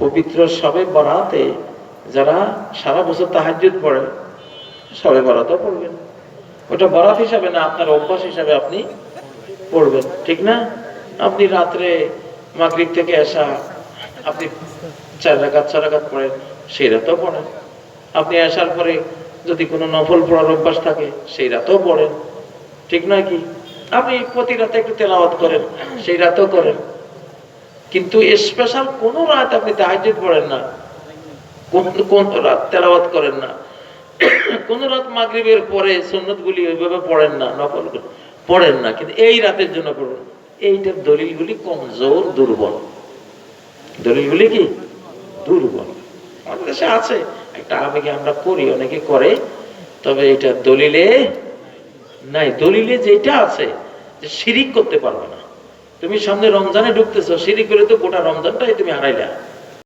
পবিত্র শবে বরাতে যারা সারা বছর তাহাজ্জুদ পড়ে শবে বরাতও পড়বেন। ওটা বরাত হিসাবে না, আপনার অভ্যাস হিসাবে আপনি পড়বেন, ঠিক না? আপনি রাত্রে মাগরিব থেকে এশা আপনি 4 রাকাত 6 রাকাত পড়েন, সেই রাতেও পড়েন। আপনি আসার পরে যদি কোনো নফল পড়ার অভ্যাস থাকে সেই রাতেও পড়েন, ঠিক নয় কি? আপনি প্রতি রাতে একটু তেলাওয়াত করেন, সেই রাতেও করেন। কিন্তু স্পেশাল কোন রাত আপনি তাহাজ্জুদ পড়েন না, কোন রাত তেলাওয়াত করেন না, কোন রাত মাগরিবের পরে সুন্নতগুলি ওইভাবে পড়েন না, নফল পড়েন না, কিন্তু এই রাতের জন্য পড়েন। এইটার দলিলগুলি কমজোর, দুর্বল। দলিলগুলি কি দুর্বল। আমাদের দেশে আছে একটা আবেগে আমরা করি, অনেকে করে, তবে এটা দলিলে নাই। দলিলে যেটা আছে যে শিরিক করতে পারবে না। তুমি সামনে রমজানে ঢুকতেছো, শিরিক করে তো গোটা রমজানটাই তুমি হারাইলা।